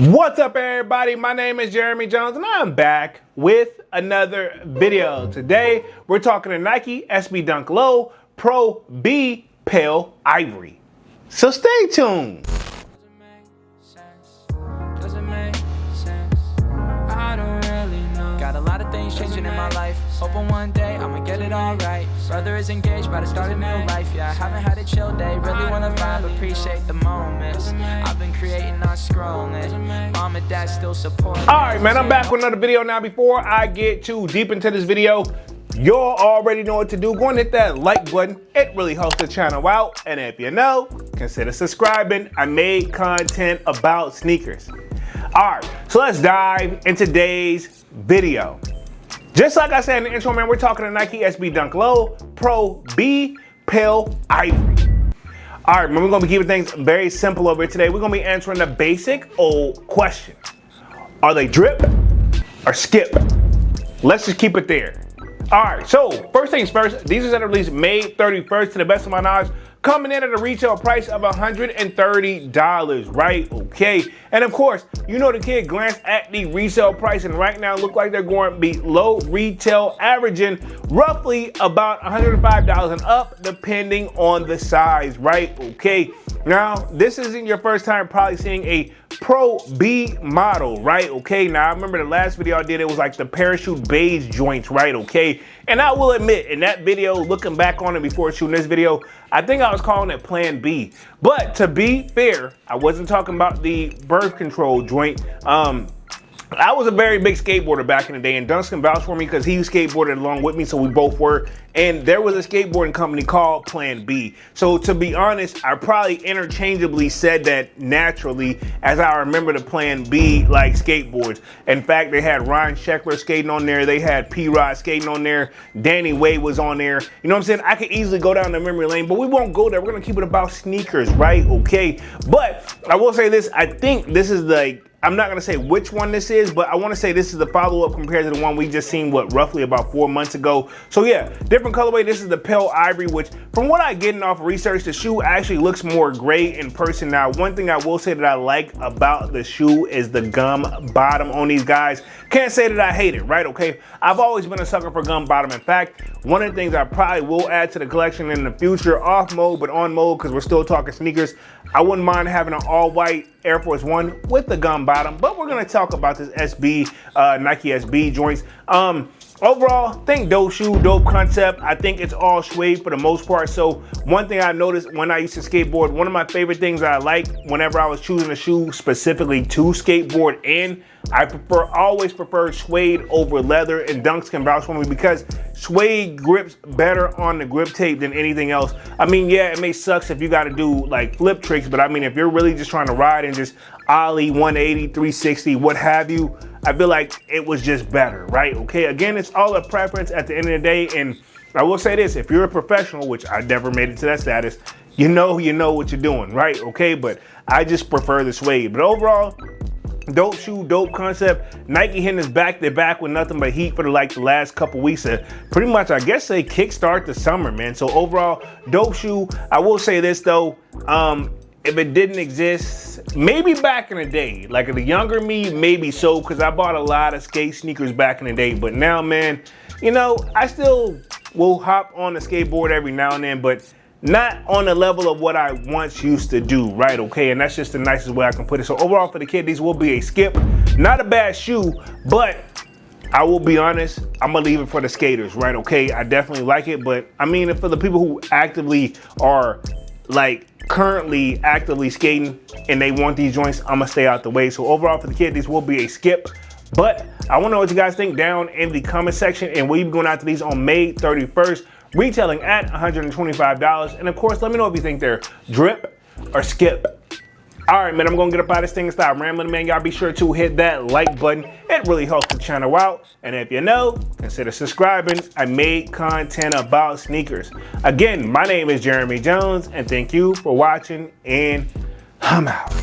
What's up, everybody? My name is Jeremy Jones and I'm back with another video. Today we're talking to Nike SB Dunk Low Pro B Pale Ivory. So stay tuned. Got a lot of things changing in my life. Hoping one day I'ma get it all right. Brother is engaged, about to start a new life. Yeah, I haven't had a chill day. Really wanna vibe, appreciate the moments. I've been creating, not scrolling. Mom and dad still support. Alright, man, I'm back with another video. Now, before I get too deep into this video, y'all already know what to do. Go and hit that like button. It really helps the channel out. And if you know, consider subscribing. I made content about sneakers. Alright, so let's dive in today's video. Just like I said in the intro, man, we're talking to Nike SB Dunk Low Pro B Pale Ivory. Alright, man, we're going to be keeping things very simple over here today. We're going to be answering the basic old question. Are they drip or skip? Let's just keep it there. Alright, so first things first, these are set to release May 31st, to the best of my knowledge, coming in at a retail price of $130, right? Okay. And of course, you know the kid glanced at the resale price and right now look like they're going to be low retail, averaging roughly about $105 and up depending on the size, right? Okay. Now, this isn't your first time probably seeing a Pro B model, right? Okay, now I remember the last video I did, it was like the parachute beige joints, right? Okay, and I will admit, in that video, looking back on it before shooting this video, I think I was calling it Plan B. But to be fair, I wasn't talking about the birth control joint. I was a very big skateboarder back in the day, and Dunks can vouch for me because he skateboarded along with me, so we both were. And there was a skateboarding company called Plan B. So to be honest, I probably interchangeably said that naturally as I remember the Plan B like skateboards. In fact, they had Ryan Sheckler skating on there. They had P-Rod skating on there. Danny Way was on there. You know what I'm saying? I could easily go down the memory lane, but we won't go there. We're gonna keep it about sneakers, right? Okay. But I will say this, I think this is like, I'm not gonna say which one this is, but I wanna say this is the follow-up compared to the one we just seen, what, roughly about 4 months ago. So yeah, different colorway. This is the Pale Ivory, which from what I get off research, the shoe actually looks more gray in person. Now, one thing I will say that I like about the shoe is the gum bottom on these guys. Can't say that I hate it, right? Okay, I've always been a sucker for gum bottom. In fact, one of the things I probably will add to the collection in the future, off mode, but on mode, because we're still talking sneakers, I wouldn't mind having an all-white Air Force One with the gum bottom, but we're gonna talk about this SB, Nike SB joints. Overall, think dope shoe, dope concept. I think it's all suede for the most part. So one thing I noticed when I used to skateboard, one of my favorite things that I like whenever I was choosing a shoe specifically to skateboard in, I always prefer suede over leather, and Dunks can vouch for me because suede grips better on the grip tape than anything else. I mean, yeah, it may suck if you got to do like flip tricks, but I mean, if you're really just trying to ride and just ollie 180, 360, what have you, I feel like it was just better, right? Okay, again, it's all a preference at the end of the day, and I will say this, if you're a professional, which I never made it to that status, you know what you're doing, right? Okay, but I just prefer the suede. But overall, dope shoe, dope concept. Nike hitting us back to back with nothing but heat for the last couple weeks to pretty much, I guess, say kickstart the summer, man. So overall, dope shoe. I will say this though, if it didn't exist, maybe back in the day, like the younger me, maybe so, because I bought a lot of skate sneakers back in the day. But now, man, you know, I still will hop on the skateboard every now and then, but not on the level of what I once used to do, right? Okay, and that's just the nicest way I can put it. So overall for the kid, these will be a skip. Not a bad shoe, but I will be honest, I'm gonna leave it for the skaters, right? Okay, I definitely like it, but I mean, for the people who actively are like currently actively skating and they want these joints, I'm gonna stay out the way. So overall for the kid, these will be a skip. But I wanna know what you guys think down in the comment section, and we'll be going after these on May 31st, retailing at $125. And of course, let me know if you think they're drip or skip. All right, man, I'm gonna get up out of this thing and stop rambling, man. Y'all be sure to hit that like button. It really helps the channel out. And if you know, consider subscribing. I made content about sneakers. Again, my name is Jeremy Jones, and thank you for watching, and I'm out.